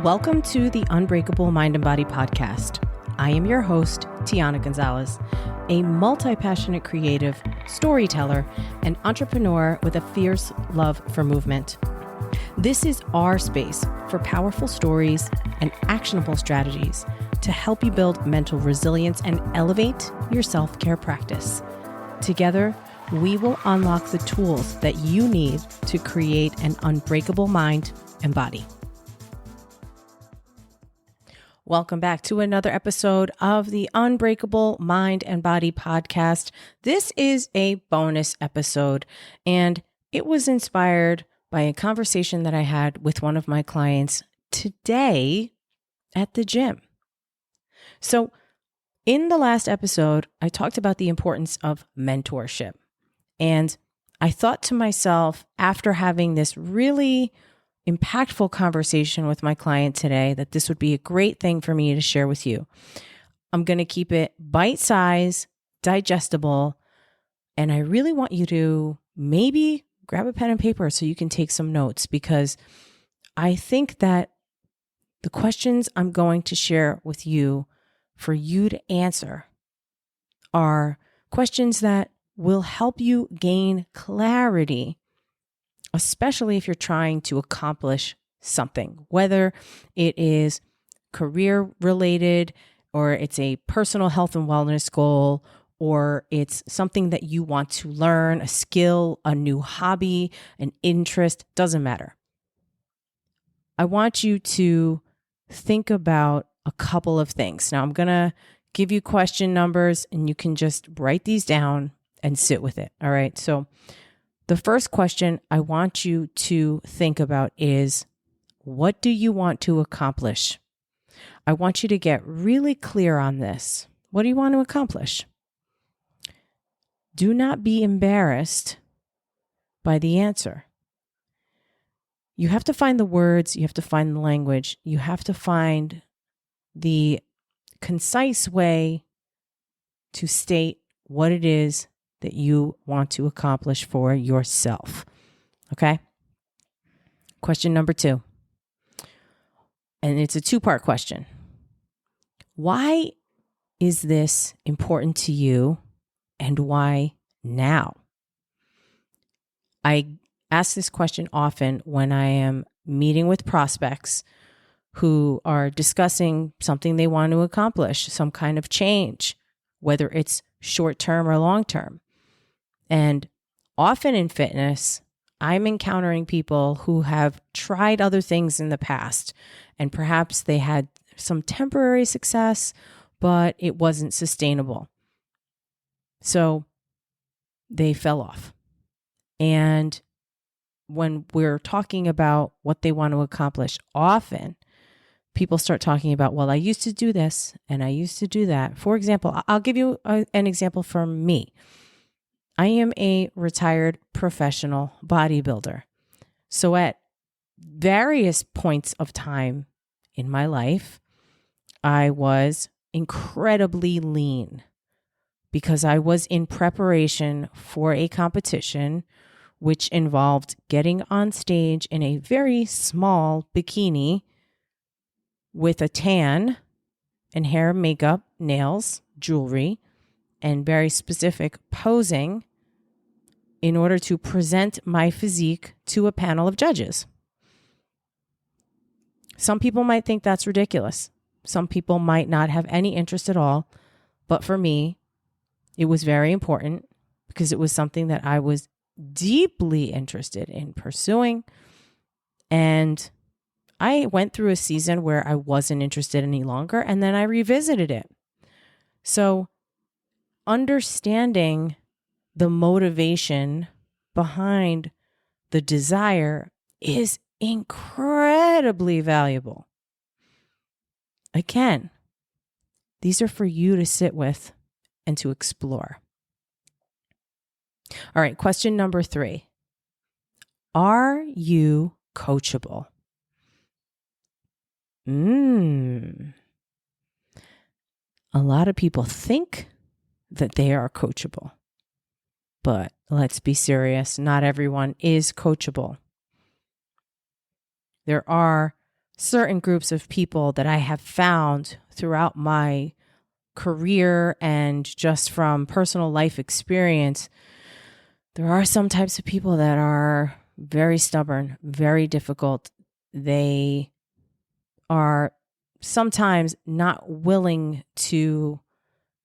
Welcome to the Unbreakable Mind and Body podcast. I am your host, Tiana Gonzalez, a multi-passionate creative, storyteller, and entrepreneur with a fierce love for movement. This is our space for powerful stories and actionable strategies to help you build mental resilience and elevate your self-care practice. Together, we will unlock the tools that you need to create an unbreakable mind and body. Welcome back to another episode of the Unbreakable Mind and Body podcast. This is a bonus episode, and it was inspired by a conversation that I had with one of my clients today at the gym. So in the last episode, I talked about the importance of mentorship. And I thought to myself, after having this really impactful conversation with my client today, that this would be a great thing for me to share with you. I'm going to keep it bite-sized, digestible, and I really want you to maybe grab a pen and paper so you can take some notes, because I think that the questions I'm going to share with you for you to answer are questions that will help you gain clarity, especially if you're trying to accomplish something, whether it is career related, or it's a personal health and wellness goal, or it's something that you want to learn, a skill, a new hobby, an interest, doesn't matter. I want you to think about a couple of things. Now, I'm going to give you question numbers and you can just write these down and sit with it. All right. So the first question I want you to think about is, what do you want to accomplish? I want you to get really clear on this. What do you want to accomplish? Do not be embarrassed by the answer. You have to find the words, you have to find the language, you have to find the concise way to state what it is that you want to accomplish for yourself. Okay? Question number 2. And it's a 2-part question. Why is this important to you, and why now? I ask this question often when I am meeting with prospects who are discussing something they want to accomplish, some kind of change, whether it's short-term or long-term. And often in fitness, I'm encountering people who have tried other things in the past, and perhaps they had some temporary success, but it wasn't sustainable. So they fell off. And when we're talking about what they want to accomplish, often people start talking about, well, I used to do this and I used to do that. For example, I'll give you an example from me. I am a retired professional bodybuilder. So at various points of time in my life, I was incredibly lean because I was in preparation for a competition, which involved getting on stage in a very small bikini with a tan and hair, makeup, nails, jewelry, and very specific posing in order to present my physique to a panel of judges. Some people might think that's ridiculous. Some people might not have any interest at all. But for me, it was very important because it was something that I was deeply interested in pursuing. And I went through a season where I wasn't interested any longer, and then I revisited it. So understanding the motivation behind the desire is incredibly valuable. Again, these are for you to sit with and to explore. All right, question number 3. Are you coachable? A lot of people think that they are coachable, but let's be serious. Not everyone is coachable. There are certain groups of people that I have found throughout my career and just from personal life experience, there are some types of people that are very stubborn, very difficult. They are sometimes not willing to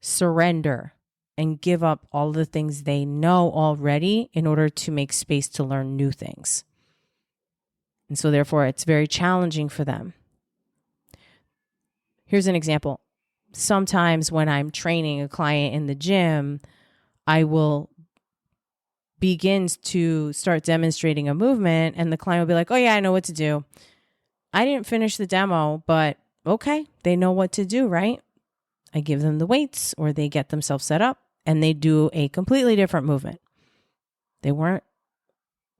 surrender and give up all the things they know already in order to make space to learn new things. And so therefore, it's very challenging for them. Here's an example. Sometimes when I'm training a client in the gym, I will begin to start demonstrating a movement and the client will be like, oh yeah, I know what to do. I didn't finish the demo, but okay, they know what to do, right? I give them the weights or they get themselves set up and they do a completely different movement. They weren't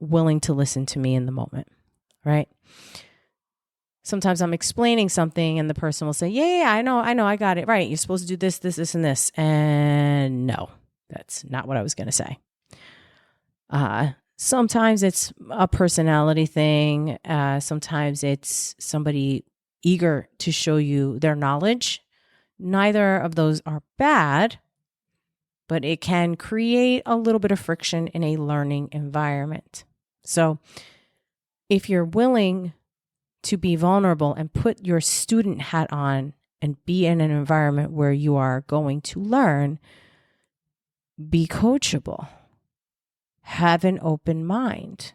willing to listen to me in the moment, right? Sometimes I'm explaining something and the person will say, yeah, I know, I got it. Right. You're supposed to do this, and this. And no, that's not what I was going to say. Sometimes it's a personality thing. Sometimes it's somebody eager to show you their knowledge. Neither of those are bad, but it can create a little bit of friction in a learning environment. So if you're willing to be vulnerable and put your student hat on and be in an environment where you are going to learn, be coachable. Have an open mind.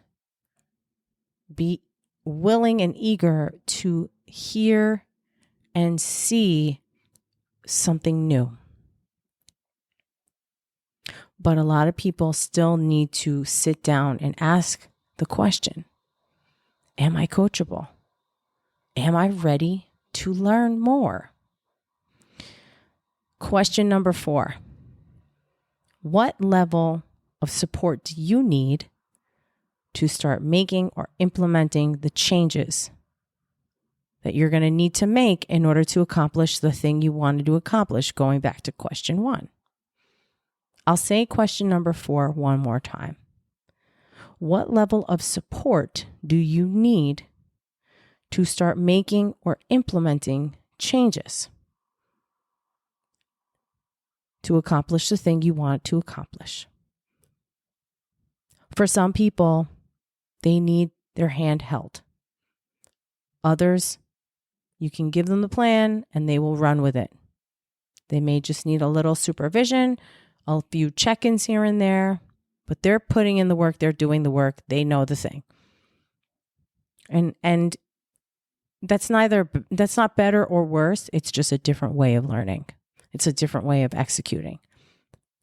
Be willing and eager to hear and see something new. But a lot of people still need to sit down and ask the question, am I coachable? Am I ready to learn more? Question number 4. What level of support do you need to start making or implementing the changes that you're going to need to make in order to accomplish the thing you wanted to accomplish? Going back to question 1. I'll say question number 4 one more time. What level of support do you need to start making or implementing changes to accomplish the thing you want to accomplish? For some people, they need their hand held. Others, you can give them the plan and they will run with it. They may just need a little supervision, a few check-ins here and there, but they're putting in the work, they're doing the work, they know the thing. And that's not better or worse, it's just a different way of learning. It's a different way of executing.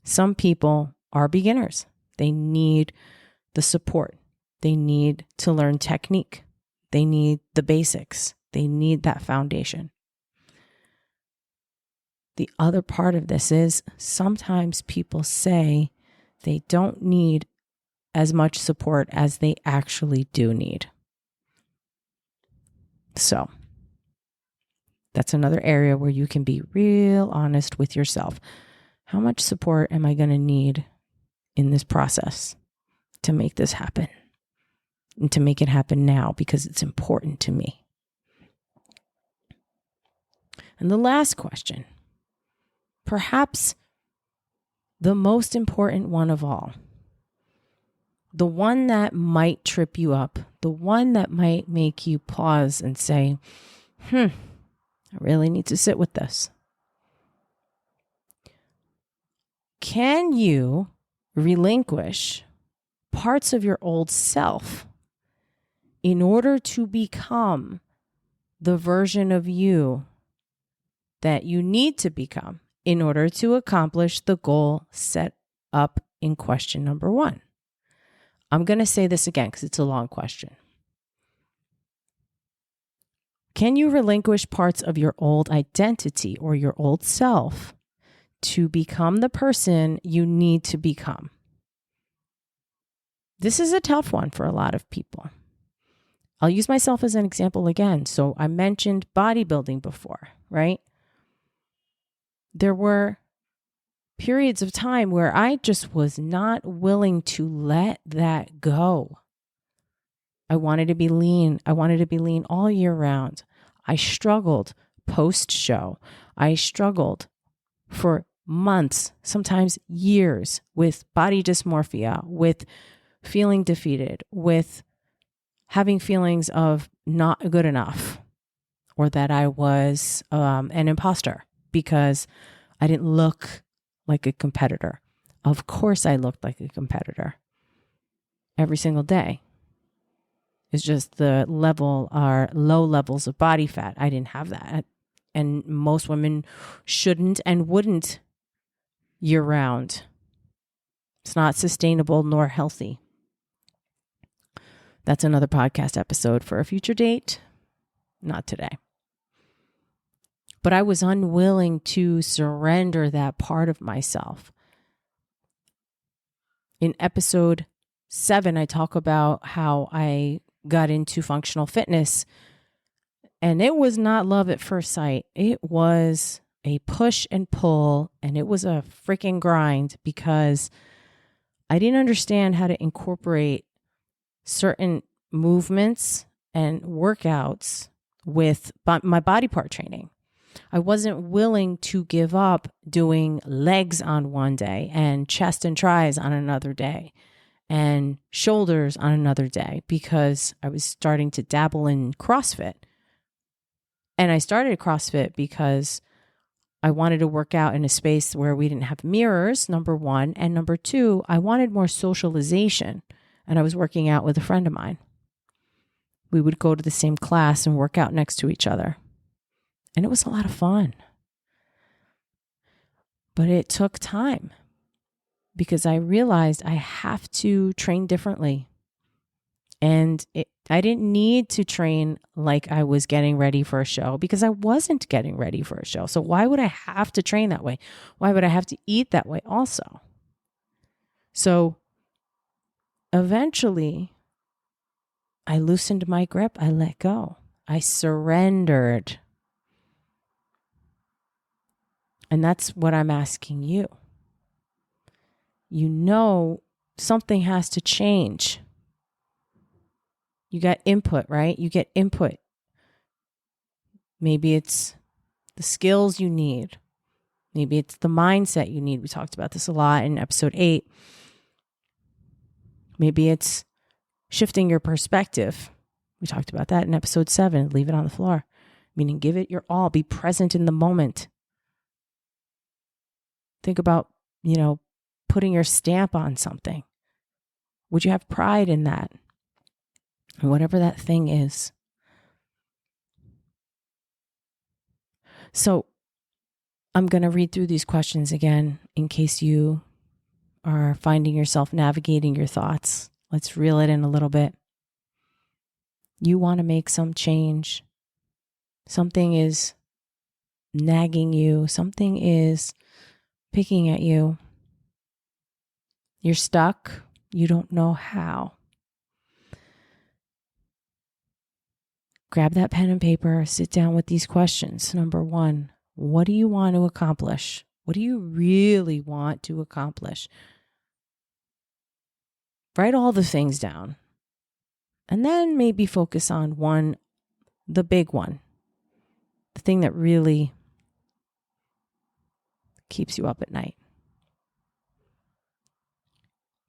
Some people are beginners. They need the support. They need to learn technique. They need the basics. They need that foundation. The other part of this is sometimes people say they don't need as much support as they actually do need. So that's another area where you can be real honest with yourself. How much support am I going to need in this process to make this happen and to make it happen now because it's important to me? And the last question, perhaps the most important one of all, the one that might trip you up, the one that might make you pause and say, I really need to sit with this. Can you relinquish parts of your old self in order to become the version of you that you need to become in order to accomplish the goal set up in question number 1? I'm going to say this again because it's a long question. Can you relinquish parts of your old identity or your old self to become the person you need to become? This is a tough one for a lot of people. I'll use myself as an example again. So I mentioned bodybuilding before, right? There were periods of time where I just was not willing to let that go. I wanted to be lean. I wanted to be lean all year round. I struggled post-show. I struggled for months, sometimes years, with body dysmorphia, with feeling defeated, with having feelings of not good enough, or that I was an imposter because I didn't look like a competitor. Of course I looked like a competitor every single day. It's just the level are low levels of body fat. I didn't have that. And most women shouldn't and wouldn't year round. It's not sustainable nor healthy. That's another podcast episode for a future date. Not today. But I was unwilling to surrender that part of myself. In episode 7, I talk about how I got into functional fitness, and it was not love at first sight. It was a push and pull, and it was a freaking grind because I didn't understand how to incorporate certain movements and workouts with my body part training. I wasn't willing to give up doing legs on one day and chest and tris on another day and shoulders on another day because I was starting to dabble in CrossFit. And I started CrossFit because I wanted to work out in a space where we didn't have mirrors, number one. And number two, I wanted more socialization. And I was working out with a friend of mine. We would go to the same class and work out next to each other. And it was a lot of fun. But it took time because I realized I have to train differently. And I didn't need to train like I was getting ready for a show because I wasn't getting ready for a show. So why would I have to train that way? Why would I have to eat that way also? So eventually, I loosened my grip. I let go. I surrendered. And that's what I'm asking you. You know something has to change. You got input, right? You get input. Maybe it's the skills you need. Maybe it's the mindset you need. We talked about this a lot in episode 8. Maybe it's shifting your perspective. We talked about that in episode 7. Leave it on the floor. Meaning give it your all. Be present in the moment. Think about, putting your stamp on something. Would you have pride in that? Whatever that thing is. So I'm going to read through these questions again in case you are finding yourself navigating your thoughts. Let's reel it in a little bit. You want to make some change. Something is nagging you. Something is picking at you. You're stuck. You don't know how. Grab that pen and paper. Sit down with these questions. Number 1, what do you want to accomplish? What do you really want to accomplish? Write all the things down. And then maybe focus on one, the big one. The thing that really keeps you up at night.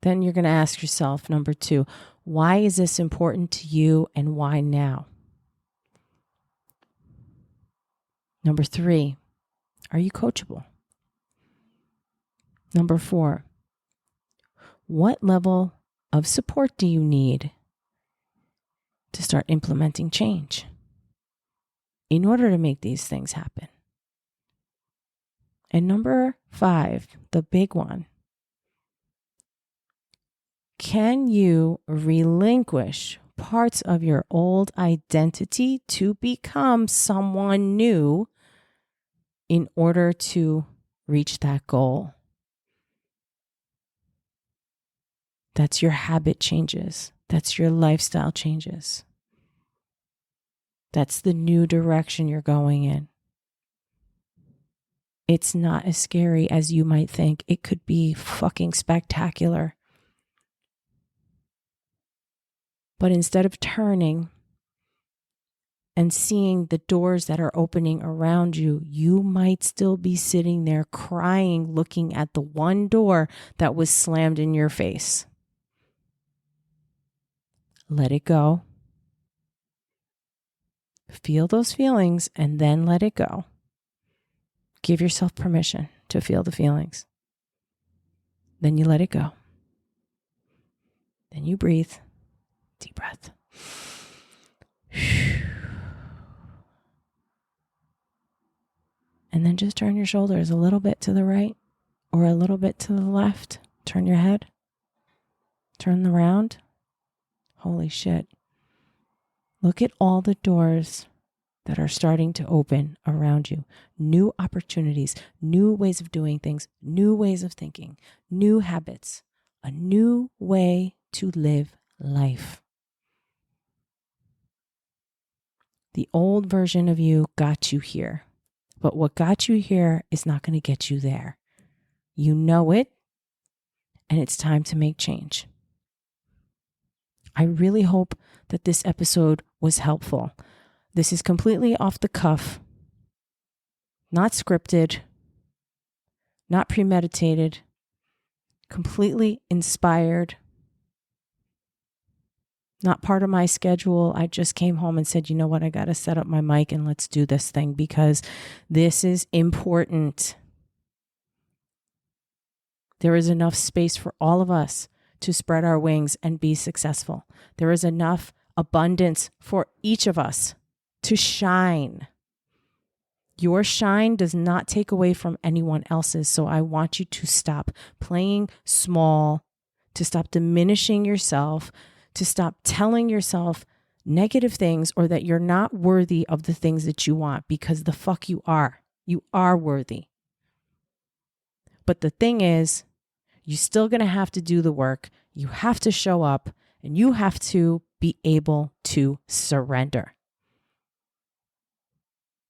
Then you're going to ask yourself, number 2, why is this important to you and why now? Number 3, are you coachable? Number 4, what level of support do you need to start implementing change in order to make these things happen? And number 5, the big one, can you relinquish parts of your old identity to become someone new in order to reach that goal? That's your habit changes. That's your lifestyle changes. That's the new direction you're going in. It's not as scary as you might think. It could be fucking spectacular. But instead of turning and seeing the doors that are opening around you, you might still be sitting there crying, looking at the one door that was slammed in your face. Let it go. Feel those feelings and then let it go. Give yourself permission to feel the feelings. Then you let it go. Then you breathe. Deep breath. And then just turn your shoulders a little bit to the right or a little bit to the left. Turn your head. Turn around. Holy shit. Look at all the doors that are starting to open around you. New opportunities, new ways of doing things, new ways of thinking, new habits, a new way to live life. The old version of you got you here. But what got you here is not going to get you there. You know it, and it's time to make change. I really hope that this episode was helpful. This is completely off the cuff, not scripted, not premeditated, completely inspired, not part of my schedule. I just came home and said, you know what, I got to set up my mic and let's do this thing because this is important. There is enough space for all of us to spread our wings and be successful. There is enough abundance for each of us to shine. Your shine does not take away from anyone else's. So I want you to stop playing small, to stop diminishing yourself, to stop telling yourself negative things or that you're not worthy of the things that you want, because the fuck you are. You are worthy. But the thing is, you're still going to have to do the work. You have to show up and you have to be able to surrender.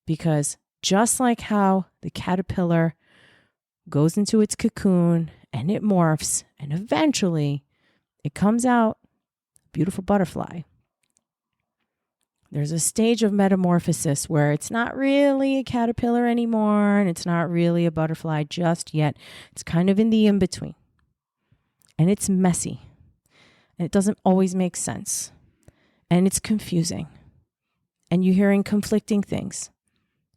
Because just like how the caterpillar goes into its cocoon and it morphs and eventually it comes out beautiful butterfly. There's a stage of metamorphosis where it's not really a caterpillar anymore and it's not really a butterfly just yet. It's kind of in the in-between. And it's messy. And it doesn't always make sense. And it's confusing. And you're hearing conflicting things.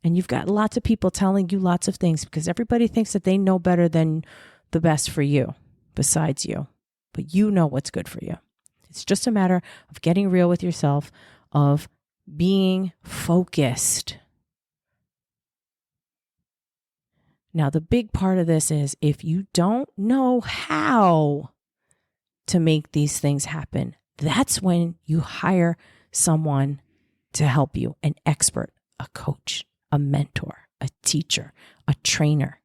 And you've got lots of people telling you lots of things because everybody thinks that they know better than the best for you besides you. But you know what's good for you. It's just a matter of getting real with yourself, of being focused. Now, the big part of this is if you don't know how to make these things happen, that's when you hire someone to help you, an expert, a coach, a mentor, a teacher, a trainer,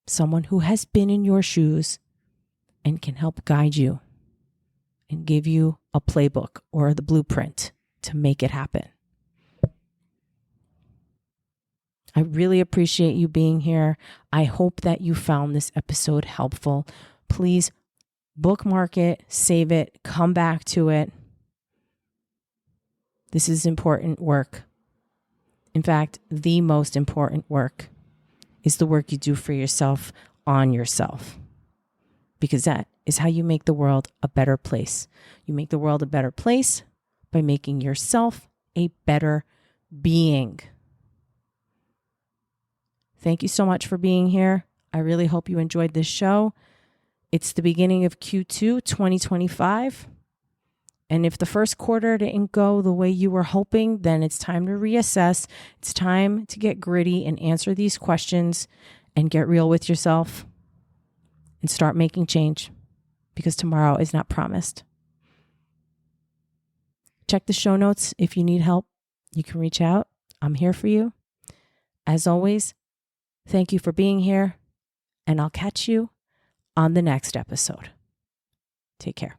someone who has been in your shoes and can help guide you and give you a playbook or the blueprint to make it happen. I really appreciate you being here. I hope that you found this episode helpful. Please bookmark it, save it, come back to it. This is important work. In fact, the most important work is the work you do for yourself on yourself. Because that is how you make the world a better place. You make the world a better place by making yourself a better being. Thank you so much for being here. I really hope you enjoyed this show. It's the beginning of Q2 2025. And if the first quarter didn't go the way you were hoping, then it's time to reassess. It's time to get gritty and answer these questions and get real with yourself and start making change, because tomorrow is not promised. Check the show notes. If you need help, you can reach out. I'm here for you. As always, thank you for being here, and I'll catch you on the next episode. Take care.